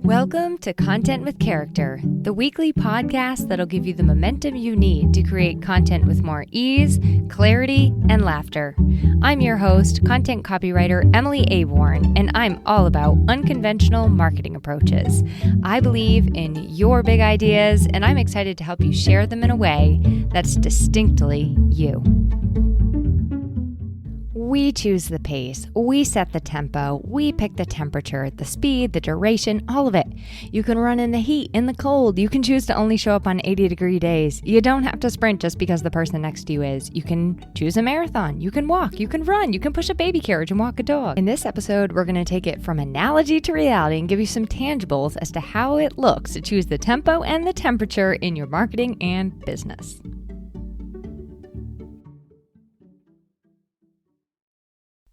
Welcome to Content with Character, the weekly podcast that'll give you the momentum you need to create content with more ease, clarity, and laughter. I'm your host, content copywriter Emily Aborn, and I'm all about unconventional marketing approaches. I believe in your big ideas, and I'm excited to help you share them in a way that's distinctly you. We choose the pace, we set the tempo, we pick the temperature, the speed, the duration, all of it. You can run in the heat, in the cold. You can choose to only show up on 80-degree days. You don't have to sprint just because the person next to you is. You can choose a marathon. You can walk. You can run. You can push a baby carriage and walk a dog. In this episode, we're going to take it from analogy to reality and give you some tangibles as to how it looks to choose the tempo and the temperature in your marketing and business.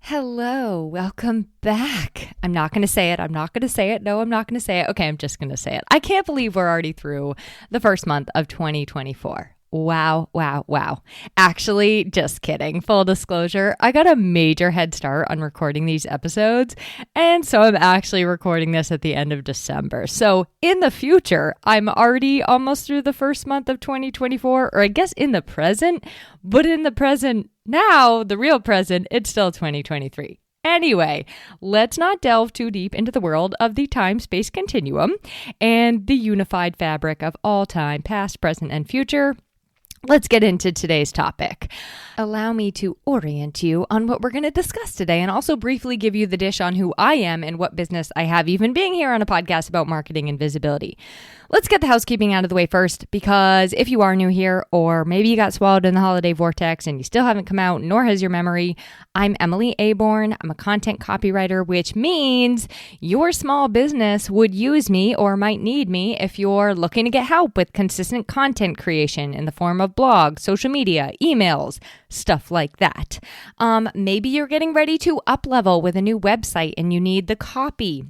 Hello, welcome back. I'm not going to say it. No, I'm not going to say it. Okay, I'm just going to say it. I can't believe we're already through the first month of 2024. Wow. Actually, just kidding. Full disclosure, I got a major head start on recording these episodes, and so I'm actually recording this at the end of December. So in the future, I'm already almost through the first month of 2024, or I guess in the present, but in the present now, the real present, it's still 2023. Anyway, let's not delve too deep into the world of the time-space continuum and the unified fabric of all time, past, present, and future. Let's get into today's topic. Allow me to orient you on what we're going to discuss today and also briefly give you the dish on who I am and what business I have, even being here on a podcast about marketing and visibility. Let's get the housekeeping out of the way first, because if you are new here, or maybe you got swallowed in the holiday vortex and you still haven't come out, nor has your memory, I'm Emily Aborn. I'm a content copywriter, which means your small business would use me or might need me if you're looking to get help with consistent content creation in the form of blogs, social media, emails, stuff like that. Maybe you're getting ready to up-level with a new website and you need the copy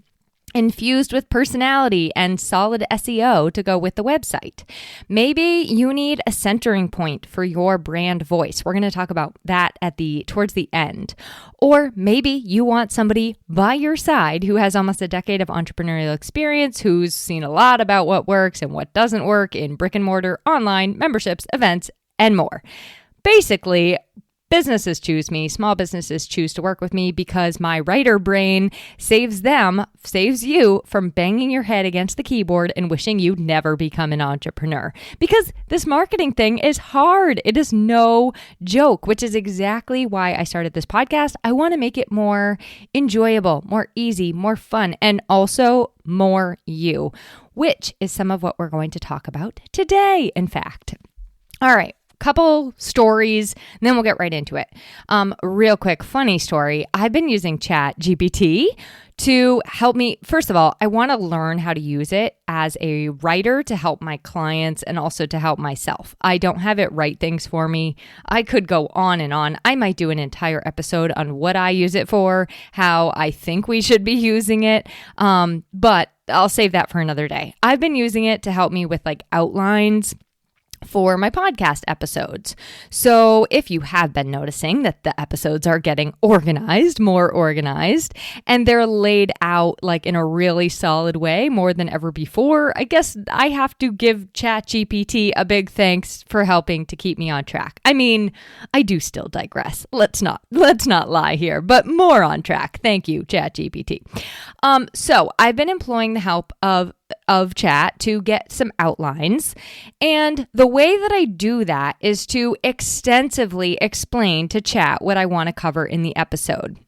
infused with personality and solid SEO to go with the website. Maybe you need a centering point for your brand voice. We're going to talk about that towards the end. Or maybe you want somebody by your side who has almost a decade of entrepreneurial experience, who's seen a lot about what works and what doesn't work in brick and mortar, online, memberships, events, and more. Basically, businesses choose me, small businesses choose to work with me because my writer brain saves you from banging your head against the keyboard and wishing you'd never become an entrepreneur. Because this marketing thing is hard. It is no joke, which is exactly why I started this podcast. I want to make it more enjoyable, more easy, more fun, and also more you, which is some of what we're going to talk about today, in fact. All right. Couple stories, and then we'll get right into it. Real quick, funny story. I've been using Chat GPT to help me. First of all, I want to learn how to use it as a writer to help my clients and also to help myself. I don't have it write things for me. I could go on and on. I might do an entire episode on what I use it for, how I think we should be using it. But I'll save that for another day. I've been using it to help me with outlines for my podcast episodes. So if you have been noticing that the episodes are getting more organized, and they're laid out in a really solid way more than ever before, I guess I have to give Chat GPT a big thanks for helping to keep me on track. I mean, I do still digress. Let's not lie here, but more on track. Thank you, Chat GPT. So I've been employing the help of Chat to get some outlines. And the way that I do that is to extensively explain to Chat what I want to cover in the episode.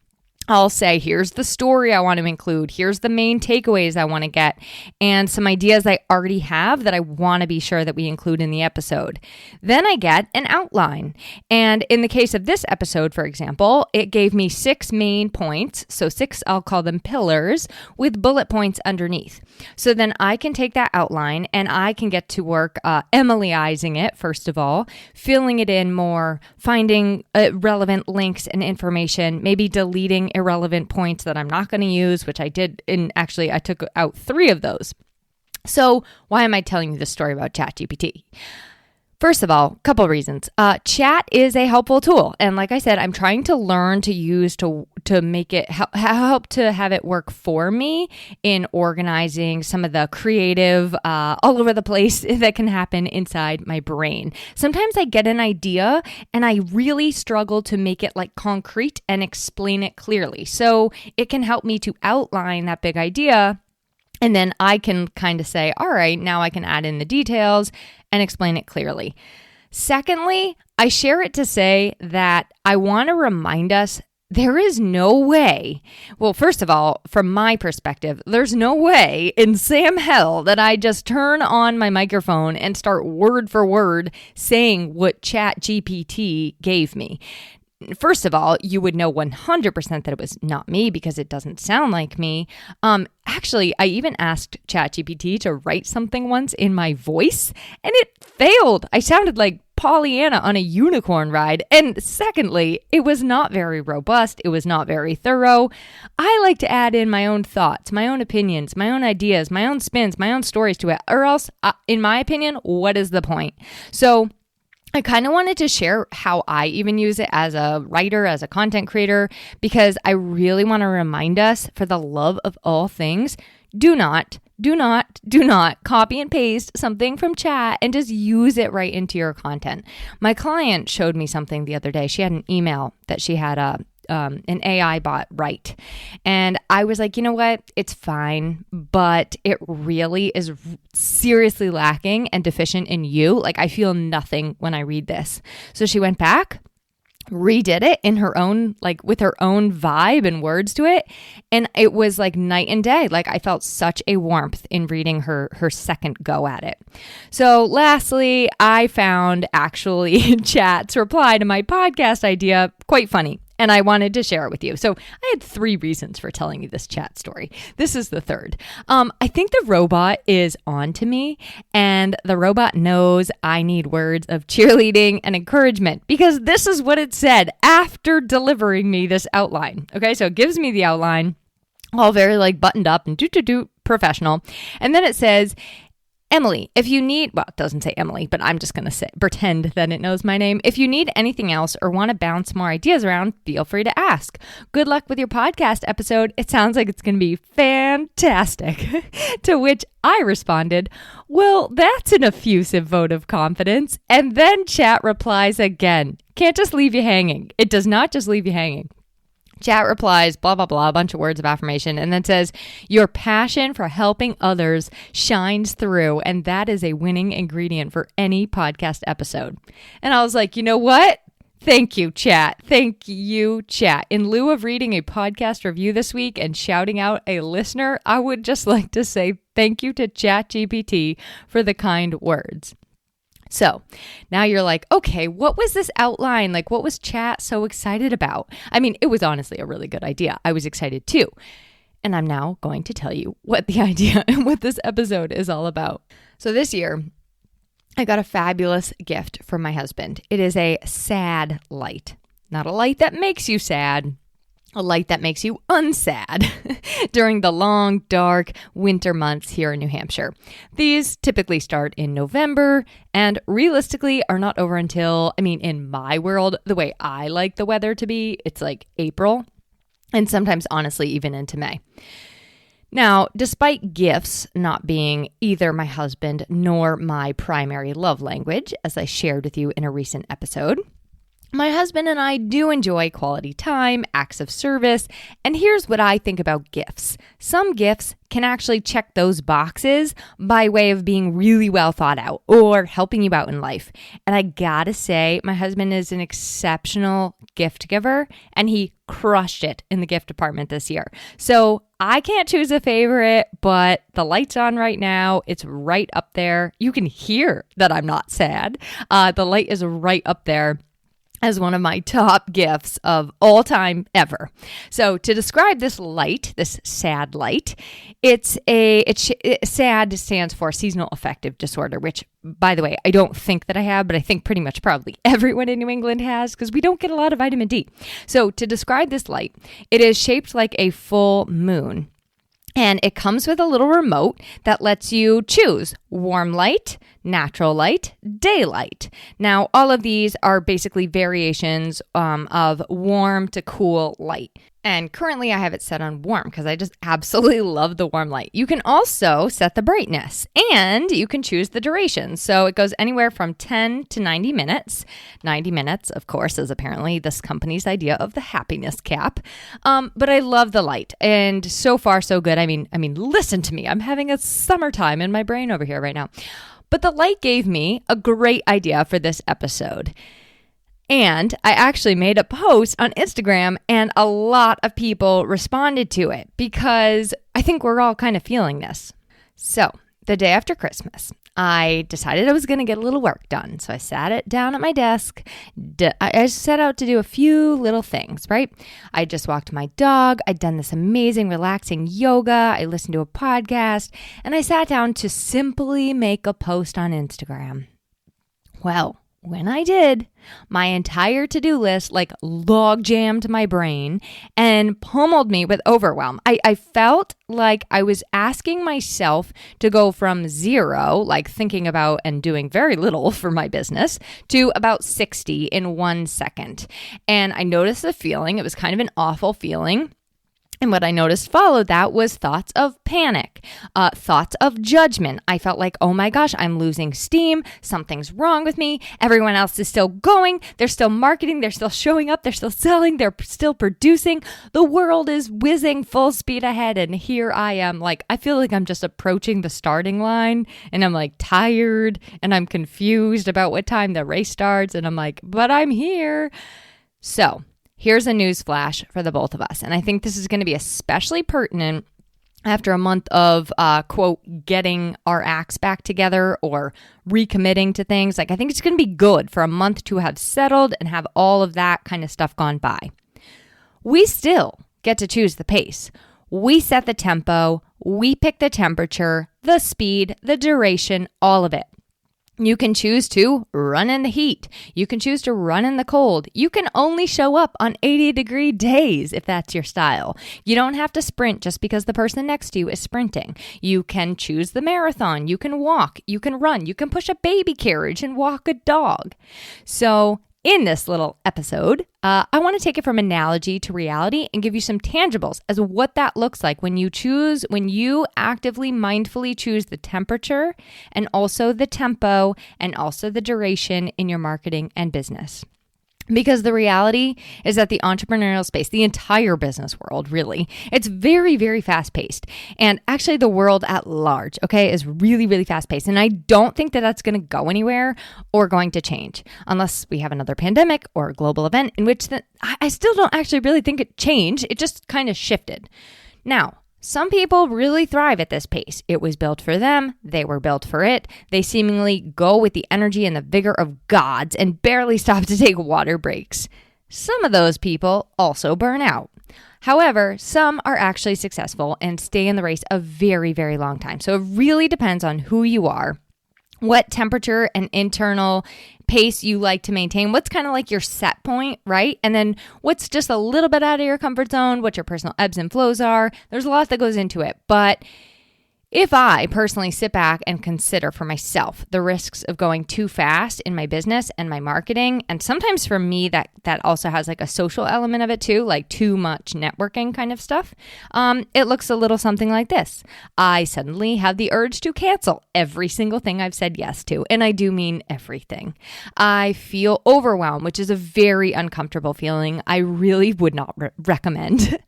I'll say, here's the story I want to include. Here's the main takeaways I want to get, and some ideas I already have that I want to be sure that we include in the episode. Then I get an outline. And in the case of this episode, for example, it gave me 6 main points. So 6, I'll call them pillars, with bullet points underneath. So then I can take that outline and I can get to work Emilyizing it, first of all, filling it in more, finding relevant links and information, maybe deleting irrelevant points that I'm not going to use, which I did. And actually, I took out 3 of those. So why am I telling you this story about ChatGPT? First of all, a couple of reasons. Chat is a helpful tool. And like I said, I'm trying to learn to use to make it help to have it work for me in organizing some of the creative all over the place that can happen inside my brain. Sometimes I get an idea and I really struggle to make it like concrete and explain it clearly. So it can help me to outline that big idea. And then I can kind of say, all right, now I can add in the details and explain it clearly. Secondly, I share it to say that I want to remind us there is no way. Well, first of all, from my perspective, there's no way in Sam hell that I just turn on my microphone and start word for word saying what Chat GPT gave me. First of all, you would know 100% that it was not me because it doesn't sound like me. Actually, I even asked ChatGPT to write something once in my voice and it failed. I sounded like Pollyanna on a unicorn ride. And secondly, it was not very robust. It was not very thorough. I like to add in my own thoughts, my own opinions, my own ideas, my own spins, my own stories to it. Or else, in my opinion, what is the point? So I kind of wanted to share how I even use it as a writer, as a content creator, because I really want to remind us, for the love of all things, do not copy and paste something from chat and just use it right into your content. My client showed me something the other day. She had an email that she had an AI bot write. And I was like, you know what? It's fine, but it really is seriously lacking and deficient in you. Like, I feel nothing when I read this. So she went back, redid it in her own, like with her own vibe and words to it. And it was like night and day. Like, I felt such a warmth in reading her second go at it. So lastly, I found actually Chat's reply to my podcast idea quite funny. And I wanted to share it with you. So I had 3 reasons for telling you this chat story. This is the third. I think the robot is on to me, and the robot knows I need words of cheerleading and encouragement, because this is what it said after delivering me this outline. Okay, so it gives me the outline, all very like buttoned up and professional. And then it says, Emily, if you need, well, it doesn't say Emily, but I'm just going to pretend that it knows my name. If you need anything else or want to bounce more ideas around, feel free to ask. Good luck with your podcast episode. It sounds like it's going to be fantastic. To which I responded, well, that's an effusive vote of confidence. And then Chat replies again. Can't just leave you hanging. It does not just leave you hanging. Chat replies, blah, blah, blah, a bunch of words of affirmation, and then says, your passion for helping others shines through, and that is a winning ingredient for any podcast episode. And I was like, you know what? Thank you, Chat. Thank you, Chat. In lieu of reading a podcast review this week and shouting out a listener, I would just like to say thank you to Chat GPT for the kind words. So now you're like, okay, what was this outline? Like, what was Chat so excited about? I mean, it was honestly a really good idea. I was excited too. And I'm now going to tell you what the idea and what this episode is all about. So this year, I got a fabulous gift from my husband. It is a sad light. Not a light that makes you sad, a light that makes you unsad during the long, dark winter months here in New Hampshire. These typically start in November and realistically are not over until, in my world, the way I like the weather to be, it's like April and sometimes, honestly, even into May. Now, despite gifts not being either my husband nor my primary love language, as I shared with you in a recent episode, my husband and I do enjoy quality time, acts of service, and here's what I think about gifts. Some gifts can actually check those boxes by way of being really well thought out or helping you out in life. And I gotta say, my husband is an exceptional gift giver, and he crushed it in the gift department this year. So I can't choose a favorite, but the light's on right now. It's right up there. You can hear that I'm not sad. The light is right up there as one of my top gifts of all time ever. So to describe this light, this sad light, SAD stands for seasonal affective disorder, which, by the way, I don't think that I have, but I think pretty much probably everyone in New England has, because we don't get a lot of vitamin D. So to describe this light, it is shaped like a full moon. And it comes with a little remote that lets you choose warm light, natural light, daylight. Now, all of these are basically variations of warm to cool light. And currently I have it set on warm because I just absolutely love the warm light. You can also set the brightness and you can choose the duration. So it goes anywhere from 10 to 90 minutes. 90 minutes, of course, is apparently this company's idea of the happiness cap. But I love the light and so far so good. I mean, listen to me. I'm having a summertime in my brain over here right now. But the light gave me a great idea for this episode. And I actually made a post on Instagram and a lot of people responded to it because I think we're all kind of feeling this. So the day after Christmas, I decided I was going to get a little work done. So I sat it down at my desk. I set out to do a few little things, right? I just walked my dog. I'd done this amazing, relaxing yoga. I listened to a podcast and I sat down to simply make a post on Instagram. Well, when I did, my entire to-do list log jammed my brain and pummeled me with overwhelm. I felt like I was asking myself to go from 0, thinking about and doing very little for my business, to about 60 in 1 second. And I noticed the feeling. It was kind of an awful feeling. And what I noticed followed that was thoughts of panic, thoughts of judgment. I felt like, oh my gosh, I'm losing steam. Something's wrong with me. Everyone else is still going. They're still marketing. They're still showing up. They're still selling. They're still producing. The world is whizzing full speed ahead. And here I am, I feel like I'm just approaching the starting line and I'm tired and I'm confused about what time the race starts. And I'm but I'm here. So here's a news flash for the both of us. And I think this is going to be especially pertinent after a month of, quote, getting our acts back together or recommitting to things. I think it's going to be good for a month to have settled and have all of that kind of stuff gone by. We still get to choose the pace. We set the tempo. We pick the temperature, the speed, the duration, all of it. You can choose to run in the heat. You can choose to run in the cold. You can only show up on 80-degree days if that's your style. You don't have to sprint just because the person next to you is sprinting. You can choose the marathon. You can walk. You can run. You can push a baby carriage and walk a dog. So in this little episode, I want to take it from analogy to reality and give you some tangibles as what that looks like when you actively, mindfully choose the temperature and also the tempo and also the duration in your marketing and business. Because the reality is that the entrepreneurial space, the entire business world, really, it's very, very fast paced. And actually the world at large, okay, is really, really fast paced. And I don't think that that's going to go anywhere or going to change unless we have another pandemic or a global event in which I still don't actually really think it changed. It just kind of shifted. Now, some people really thrive at this pace. It was built for them. They were built for it. They seemingly go with the energy and the vigor of gods and barely stop to take water breaks. Some of those people also burn out. However, some are actually successful and stay in the race a very, very long time. So it really depends on who you are, what temperature and internal pace you like to maintain, what's kind of like your set point, right? And then what's just a little bit out of your comfort zone, what your personal ebbs and flows are. There's a lot that goes into it. But if I personally sit back and consider for myself the risks of going too fast in my business and my marketing, and sometimes for me that also has a social element of it too, like too much networking kind of stuff, it looks a little something like this. I suddenly have the urge to cancel every single thing I've said yes to, and I do mean everything. I feel overwhelmed, which is a very uncomfortable feeling. I really would not recommend.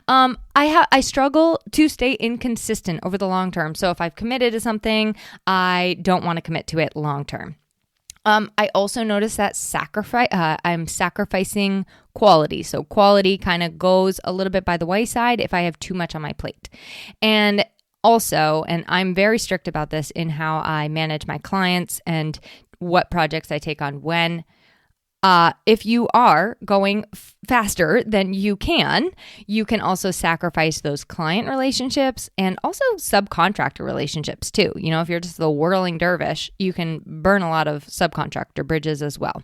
I struggle to stay inconsistent over the long term. So if I've committed to something, I don't want to commit to it long term. I also notice that I'm sacrificing quality. So quality kind of goes a little bit by the wayside if I have too much on my plate. And also, and I'm very strict about this in how I manage my clients and what projects I take on when. If you are going faster than you can also sacrifice those client relationships and also subcontractor relationships too. If you're just the whirling dervish, you can burn a lot of subcontractor bridges as well.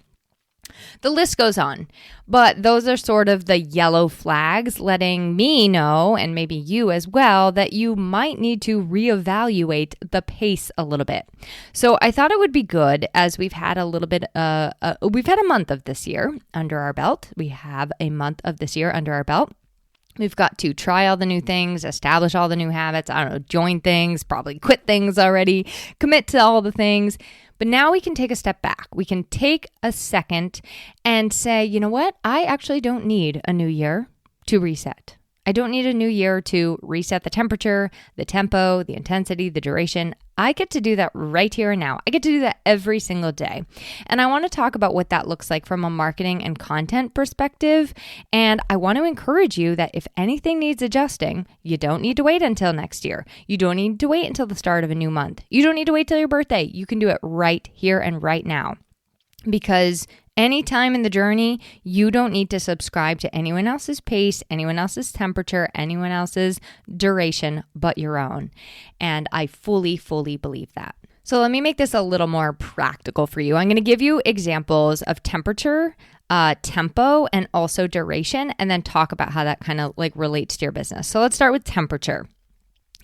The list goes on, but those are sort of the yellow flags letting me know, and maybe you as well, that you might need to reevaluate the pace a little bit. So I thought it would be good, as we've had a little bit, we've had a month of this year under our belt. We have a month of this year under our belt. We've got to try all the new things, establish all the new habits, join things, probably quit things already, commit to all the things. But now we can take a step back. We can take a second and say, you know what? I actually don't need a new year to reset. I don't need a new year to reset the temperature, the tempo, the intensity, the duration. I get to do that right here and now. I get to do that every single day. And I want to talk about what that looks like from a marketing and content perspective. And I want to encourage you that if anything needs adjusting, you don't need to wait until next year. You don't need to wait until the start of a new month. You don't need to wait till your birthday. You can do it right here and right now. Because any time in the journey, you don't need to subscribe to anyone else's pace, anyone else's temperature, anyone else's duration but your own. And I fully believe that. So let me make this a little more practical for you. I'm going to give you examples of temperature, tempo, and also duration, and then talk about how that kind of relates to your business. So let's start with temperature.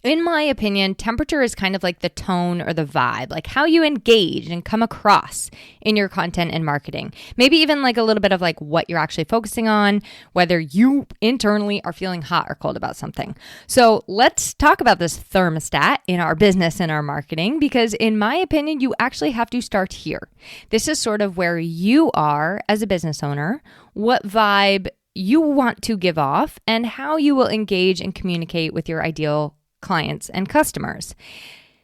In my opinion, temperature is kind of like the tone or the vibe, like how you engage and come across in your content and marketing. Maybe even a little bit of what you're actually focusing on, whether you internally are feeling hot or cold about something. So let's talk about this thermostat in our business and our marketing, because in my opinion, you actually have to start here. This is sort of where you are as a business owner, what vibe you want to give off, and how you will engage and communicate with your ideal clients and customers.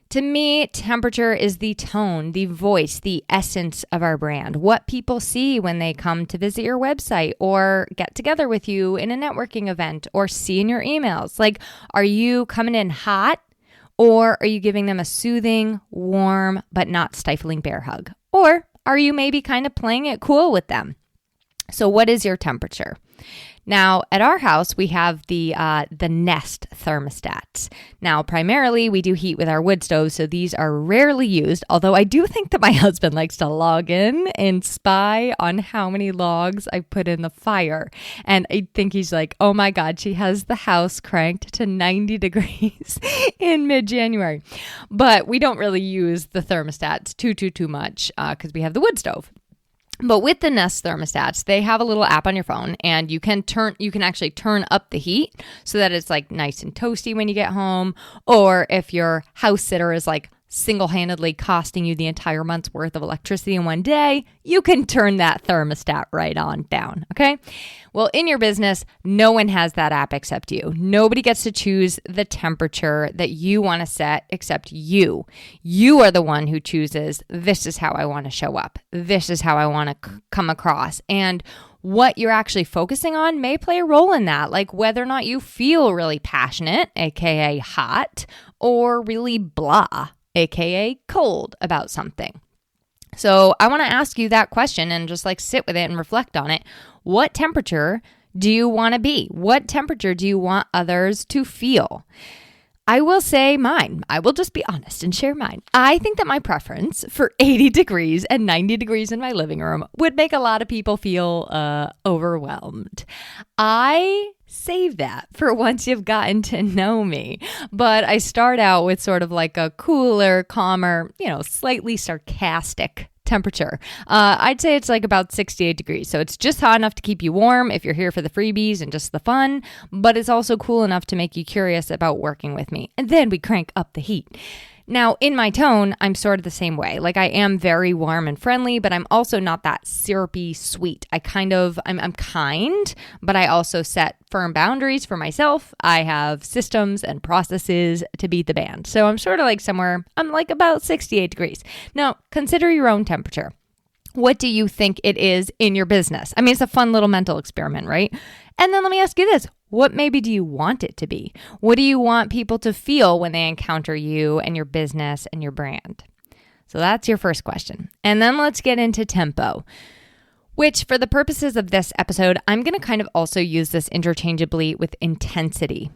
To me, temperature is the tone, the voice, the essence of our brand. What people see when they come to visit your website or get together with you in a networking event or see in your emails. Are you coming in hot, or are you giving them a soothing, warm, but not stifling bear hug? Or are you maybe kind of playing it cool with them? So what is your temperature? Now, at our house, we have the Nest thermostats. Now, primarily, we do heat with our wood stoves, so these are rarely used, although I do think that my husband likes to log in and spy on how many logs I put in the fire. And I think he's like, oh my God, she has the house cranked to 90 degrees in mid-January. But we don't really use the thermostats too much because we have the wood stove. But with the Nest thermostats, they have a little app on your phone, and you can actually turn up the heat so that it's nice and toasty when you get home. Or if your house sitter is single-handedly costing you the entire month's worth of electricity in one day, you can turn that thermostat right on down, okay? Well, in your business, no one has that app except you. Nobody gets to choose the temperature that you want to set except you. You are the one who chooses, this is how I want to show up. This is how I want to come across. And what you're actually focusing on may play a role in that, like whether or not you feel really passionate, aka hot, or really blah, aka cold about something. So I want to ask you that question and just sit with it and reflect on it. What temperature do you want to be? What temperature do you want others to feel? I will say mine. I will just be honest and share mine. I think that my preference for 80 degrees and 90 degrees in my living room would make a lot of people feel overwhelmed. I save that for once you've gotten to know me. But I start out with sort of a cooler, calmer, slightly sarcastic temperature. I'd say it's about 68 degrees. So it's just hot enough to keep you warm if you're here for the freebies and just the fun, but it's also cool enough to make you curious about working with me. And then we crank up the heat. Now, in my tone, I'm sort of the same way. I am very warm and friendly, but I'm also not that syrupy sweet. I'm kind, but I also set firm boundaries for myself. I have systems and processes to beat the band. So I'm sort of somewhere, I'm about 68 degrees. Now, consider your own temperature. What do you think it is in your business? I mean, it's a fun little mental experiment, right? And then let me ask you this. What maybe do you want it to be? What do you want people to feel when they encounter you and your business and your brand? So that's your first question. And then let's get into tempo, which for the purposes of this episode, I'm going to kind of also use this interchangeably with intensity.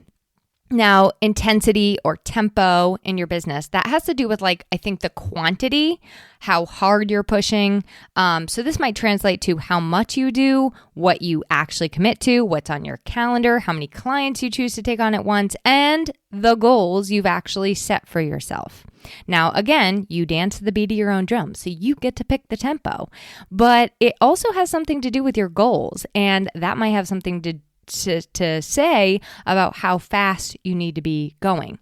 Now, intensity or tempo in your business, that has to do with I think the quantity, how hard you're pushing. So this might translate to how much you do, what you actually commit to, what's on your calendar, how many clients you choose to take on at once, and the goals you've actually set for yourself. Now, again, you dance to the beat of your own drum, so you get to pick the tempo, but it also has something to do with your goals, and that might have something to say about how fast you need to be going.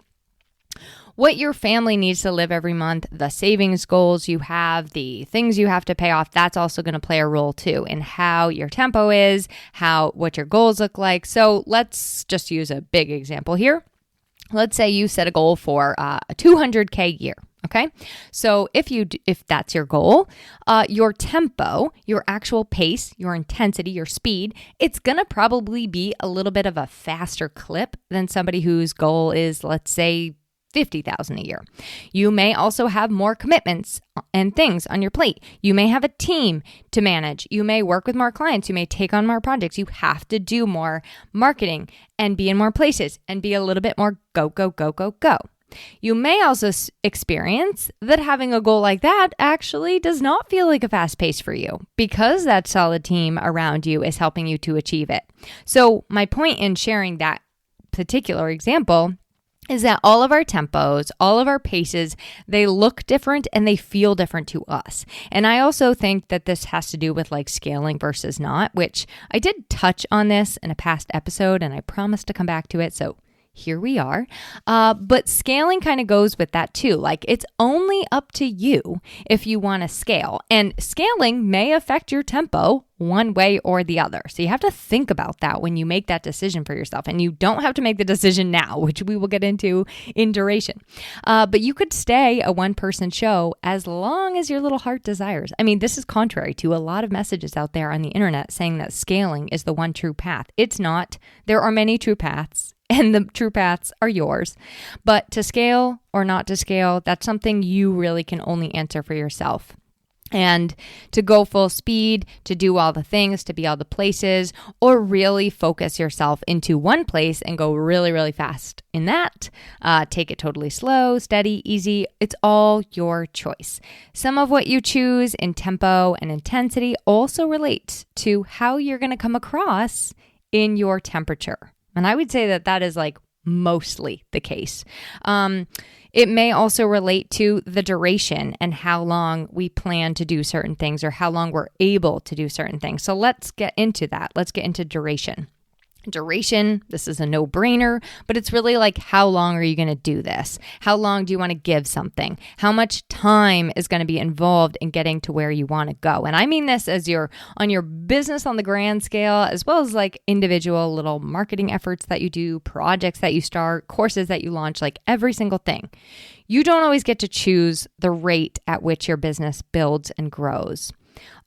What your family needs to live every month, the savings goals you have, the things you have to pay off, that's also going to play a role too in how your tempo is, what your goals look like. So let's just use a big example here. Let's say you set a goal for a 200K year. Okay, so if that's your goal, your tempo, your actual pace, your intensity, your speed, it's going to probably be a little bit of a faster clip than somebody whose goal is, let's say, 50,000 a year. You may also have more commitments and things on your plate. You may have a team to manage. You may work with more clients. You may take on more projects. You have to do more marketing and be in more places and be a little bit more go, go, go, go, go. You may also experience that having a goal like that actually does not feel like a fast pace for you because that solid team around you is helping you to achieve it. So my point in sharing that particular example is that all of our tempos, all of our paces, they look different and they feel different to us. And I also think that this has to do with scaling versus not, which I did touch on this in a past episode and I promised to come back to it. So here we are. But scaling kind of goes with that too. It's only up to you if you want to scale. And scaling may affect your tempo one way or the other. So you have to think about that when you make that decision for yourself. And you don't have to make the decision now, which we will get into in duration. But you could stay a one-person show as long as your little heart desires. I mean, this is contrary to a lot of messages out there on the internet saying that scaling is the one true path. It's not. There are many true paths. And the true paths are yours. But to scale or not to scale, that's something you really can only answer for yourself. And to go full speed, to do all the things, to be all the places, or really focus yourself into one place and go really, really fast in that. Take it totally slow, steady, easy. It's all your choice. Some of what you choose in tempo and intensity also relates to how you're going to come across in your temperature. And I would say that is mostly the case. It may also relate to the duration and how long we plan to do certain things or how long we're able to do certain things. So let's get into that. Let's get into duration. Duration, this is a no-brainer, but it's really how long are you going to do this? How long do you want to give something? How much time is going to be involved in getting to where you want to go? And I mean this as you're on your business on the grand scale, as well as individual little marketing efforts that you do, projects that you start, courses that you launch, every single thing. You don't always get to choose the rate at which your business builds and grows.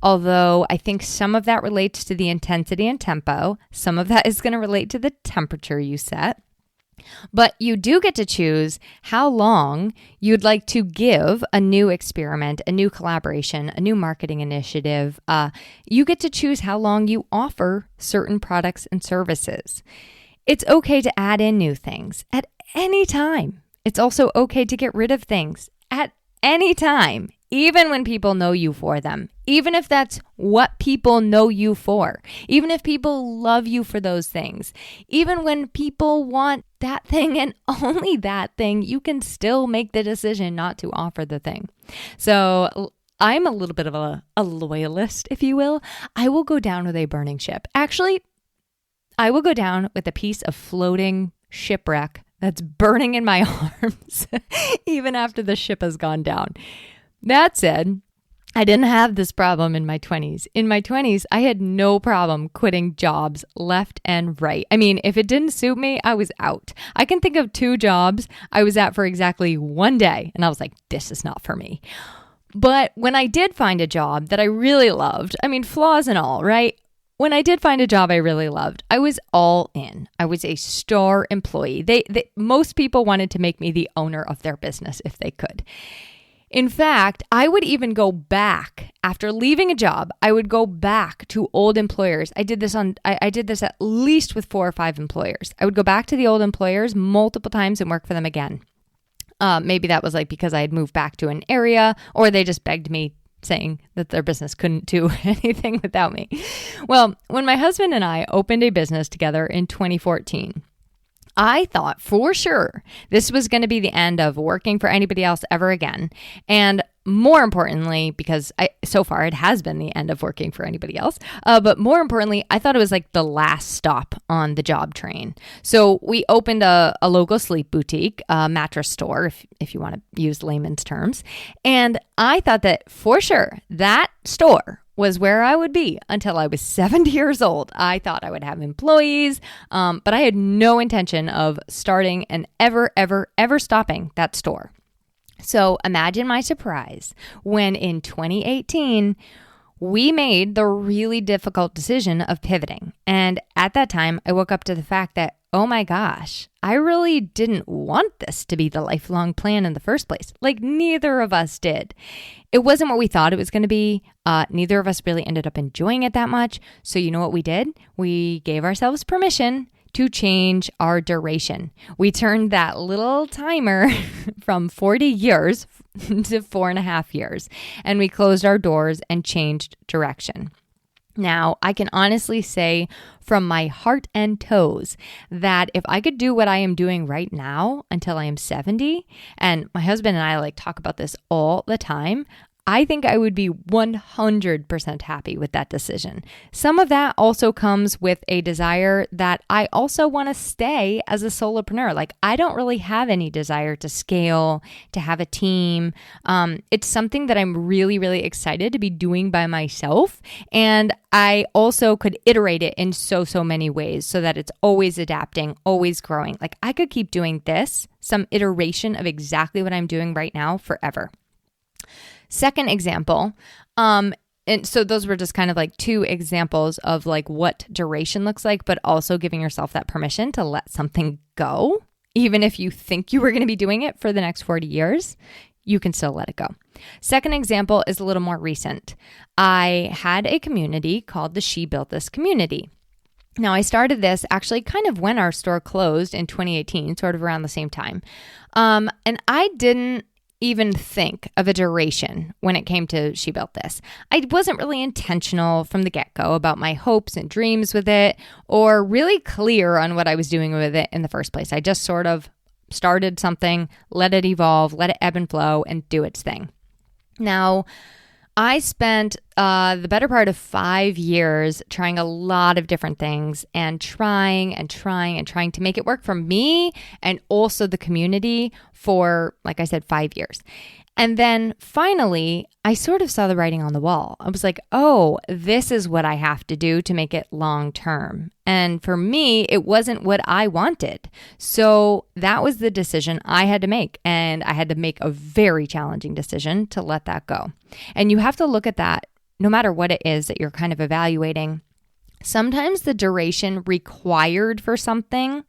Although I think some of that relates to the intensity and tempo, some of that is going to relate to the temperature you set. But you do get to choose how long you'd like to give a new experiment, a new collaboration, a new marketing initiative. You get to choose how long you offer certain products and services. It's okay to add in new things at any time. It's also okay to get rid of things at any time. Even when people know you for them, even if that's what people know you for, even if people love you for those things, even when people want that thing and only that thing, you can still make the decision not to offer the thing. So I'm a little bit of a loyalist, if you will. I will go down with a burning ship. Actually, I will go down with a piece of floating shipwreck that's burning in my arms, even after the ship has gone down. That said, I didn't have this problem in my 20s. In my 20s, I had no problem quitting jobs left and right. I mean, if it didn't suit me, I was out. I can think of 2 jobs I was at for exactly 1 day, and I was like, this is not for me. But when I did find a job that I really loved, I mean, flaws and all, right? When I did find a job I really loved, I was all in. I was a star employee. Most people wanted to make me the owner of their business if they could. In fact, I would even go back after leaving a job. I would go back to old employers. I did this at least with 4 or 5 employers. I would go back to the old employers multiple times and work for them again. Maybe that was like because I had moved back to an area, or they just begged me, saying that their business couldn't do anything without me. Well, when my husband and I opened a business together in 2014, I thought for sure this was going to be the end of working for anybody else ever again. And more importantly, because so far it has been the end of working for anybody else. But more importantly, I thought it was like the last stop on the job train. So we opened a local sleep boutique, a mattress store, if you want to use layman's terms. And I thought that for sure that store was where I would be until I was 70 years old. I thought I would have employees, but I had no intention of starting and ever stopping that store. So imagine my surprise when in 2018, we made the really difficult decision of pivoting. And at that time, I woke up to the fact that, oh my gosh, I really didn't want this to be the lifelong plan in the first place. Like neither of us did. It wasn't what we thought it was going to be. Neither of us really ended up enjoying it that much. So you know what we did? We gave ourselves permission to change our duration. We turned that little timer from 40 years to 4.5 years, and we closed our doors and changed direction. Now, I can honestly say from my heart and toes that if I could do what I am doing right now until I am 70, and my husband and I talk about this all the time, I think I would be 100% happy with that decision. Some of that also comes with a desire that I also want to stay as a solopreneur. I don't really have any desire to scale, to have a team. It's something that I'm really, really excited to be doing by myself. And I also could iterate it in so many ways so that it's always adapting, always growing. I could keep doing this, some iteration of exactly what I'm doing right now forever. Second example, and so those were just kind of 2 examples of what duration looks like, but also giving yourself that permission to let something go. Even if you think you were going to be doing it for the next 40 years, you can still let it go. Second example is a little more recent. I had a community called the She Built This community. Now, I started this actually kind of when our store closed in 2018, sort of around the same time. And I didn't even think of a duration when it came to She Built This. I wasn't really intentional from the get-go about my hopes and dreams with it, or really clear on what I was doing with it in the first place. I just sort of started something, let it evolve, let it ebb and flow, and do its thing. Now, I spent the better part of 5 years trying a lot of different things and trying to make it work for me and also the community for, like I said, 5 years. And then finally, I sort of saw the writing on the wall. I was like, oh, this is what I have to do to make it long term. And for me, it wasn't what I wanted. So that was the decision I had to make. And I had to make a very challenging decision to let that go. And you have to look at that no matter what it is that you're kind of evaluating. Sometimes the duration required for something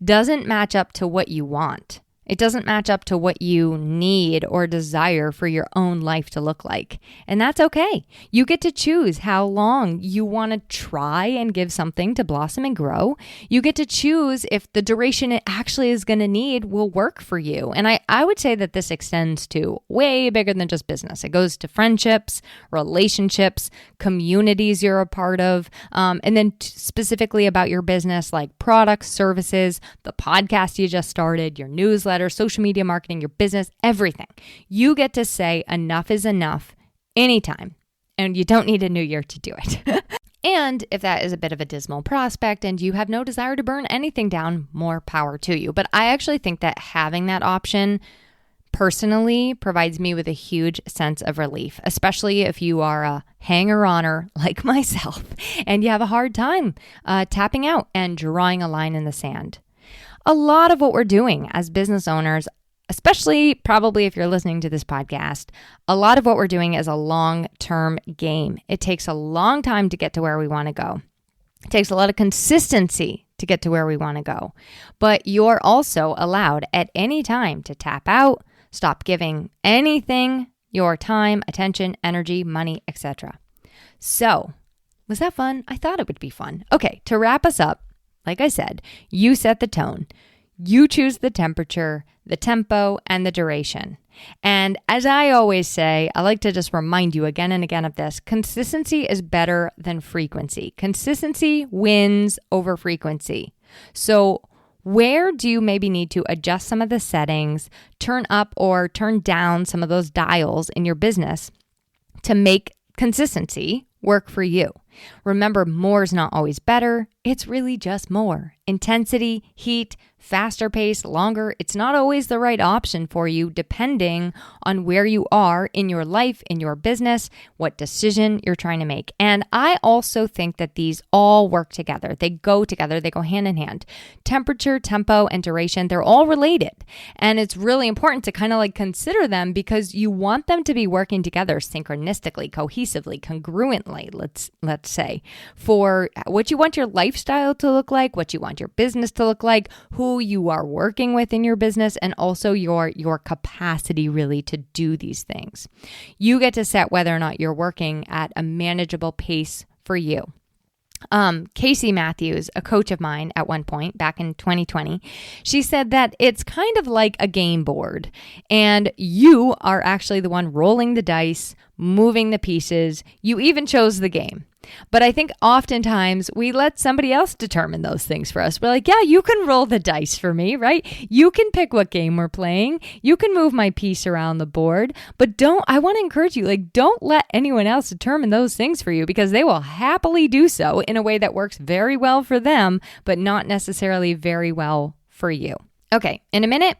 doesn't match up to what you want. It doesn't match up to what you need or desire for your own life to look like. And that's okay. You get to choose how long you want to try and give something to blossom and grow. You get to choose if the duration it actually is going to need will work for you. And I would say that this extends to way bigger than just business. It goes to friendships, relationships, communities you're a part of, and then specifically about your business, like products, services, the podcast you just started, your newsletter, social media marketing, your business, everything. You get to say enough is enough anytime, and you don't need a new year to do it. And if that is a bit of a dismal prospect and you have no desire to burn anything down, more power to you. But I actually think that having that option personally provides me with a huge sense of relief, especially if you are a hanger-oner like myself and you have a hard time tapping out and drawing a line in the sand. A lot of what we're doing as business owners, especially probably if you're listening to this podcast, a lot of what we're doing is a long-term game. It takes a long time to get to where we want to go. It takes a lot of consistency to get to where we want to go. But you're also allowed at any time to tap out, Stop giving anything your time, attention, energy, money, etc. So, was that fun? I thought it would be fun. Okay, to wrap us up, like I said, you set the tone. You choose the temperature, the tempo, and the duration. And as I always say, I like to just remind you again and again of this. Consistency is better than frequency. Consistency wins over frequency. So where do you maybe need to adjust some of the settings, turn up or turn down some of those dials in your business to make consistency work for you? Remember, more is not always better. It's really just more. Intensity, heat, faster pace, longer. It's not always the right option for you depending on where you are in your life, in your business, what decision you're trying to make. And I also think that these all work together. They go together. They go hand in hand. Temperature, tempo, and duration, they're all related. And it's really important to kind of like consider them because you want them to be working together synchronistically, cohesively, congruently, let's say, for what you want your lifestyle to look like, what you want your business to look like, who you are working with in your business, and also your capacity really to do these things. You get to set whether or not you're working at a manageable pace for you. Casey Matthews, a coach of mine at one point back in 2020, she said that it's kind of like a game board and you are actually the one rolling the dice, moving the pieces. You even chose the game. But I think oftentimes we let somebody else determine those things for us. We're like, yeah, you can roll the dice for me, right? You can pick what game we're playing. You can move my piece around the board. But I want to encourage you, don't let anyone else determine those things for you because they will happily do so in a way that works very well for them, but not necessarily very well for you. Okay, in a minute,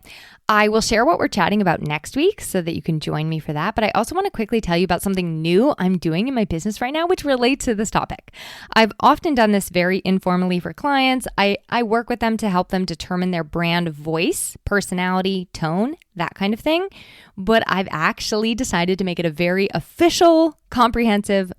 I will share what we're chatting about next week so that you can join me for that. But I also want to quickly tell you about something new I'm doing in my business right now, which relates to this topic. I've often done this very informally for clients. I work with them to help them determine their brand voice, personality, tone, that kind of thing. But I've actually decided to make it a very official, comprehensive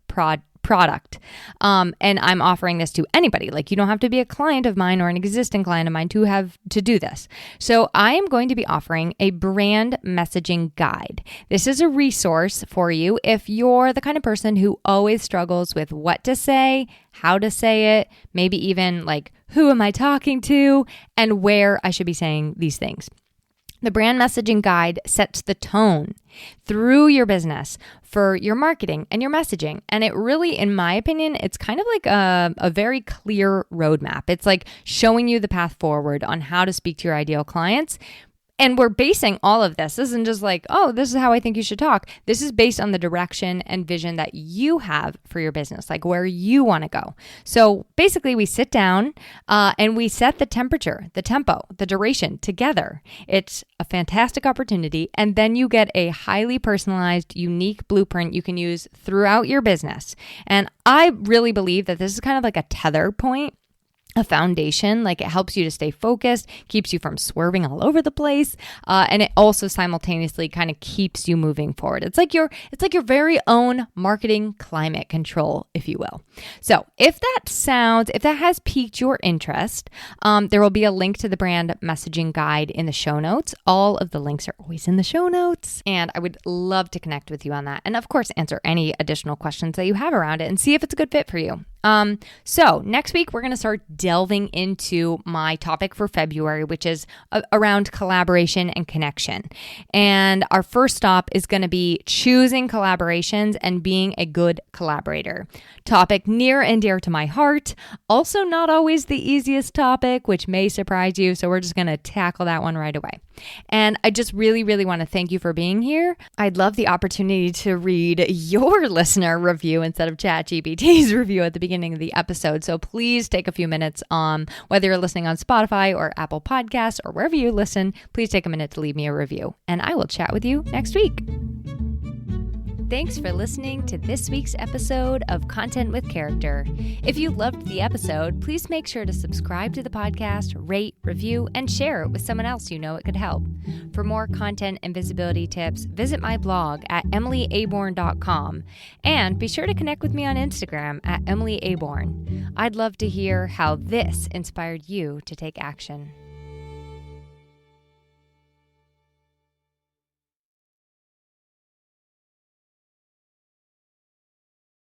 product. And I'm offering this to anybody. You don't have to be a client of mine or an existing client of mine to do this. So I am going to be offering a brand messaging guide. This is a resource for you if you're the kind of person who always struggles with what to say, how to say it, maybe even who am I talking to, and where I should be saying these things. The brand messaging guide sets the tone through your business for your marketing and your messaging. And it really, in my opinion, it's kind of like a very clear roadmap. It's like showing you the path forward on how to speak to your ideal clients. And we're basing all of this. This isn't just this is how I think you should talk. This is based on the direction and vision that you have for your business, where you want to go. So basically, we sit down and we set the temperature, the tempo, the duration together. It's a fantastic opportunity. And then you get a highly personalized, unique blueprint you can use throughout your business. And I really believe that this is kind of like a tether point, a foundation. It helps you to stay focused, keeps you from swerving all over the place, and it also simultaneously kind of keeps you moving forward. It's like your very own marketing climate control, if you will. So if that has piqued your interest, there will be a link to the brand messaging guide in the show notes. All of the links are always in the show notes, and I would love to connect with you on that. And of course, answer any additional questions that you have around it and see if it's a good fit for you. So next week, we're going to start delving into my topic for February, which is around collaboration and connection. And our first stop is going to be choosing collaborations and being a good collaborator. Topic near and dear to my heart. Also not always the easiest topic, which may surprise you. So we're just going to tackle that one right away. And I just really, really want to thank you for being here. I'd love the opportunity to read your listener review instead of Chat GPT's review at the beginning of the episode. So please take a few minutes, whether you're listening on Spotify or Apple Podcasts or wherever you listen, please take a minute to leave me a review. And I will chat with you next week. Thanks for listening to this week's episode of Content with Character. If you loved the episode, please make sure to subscribe to the podcast, rate, review, and share it with someone else you know it could help. For more content and visibility tips, visit my blog at emilyaborn.com and be sure to connect with me on Instagram at emilyaborn. I'd love to hear how this inspired you to take action.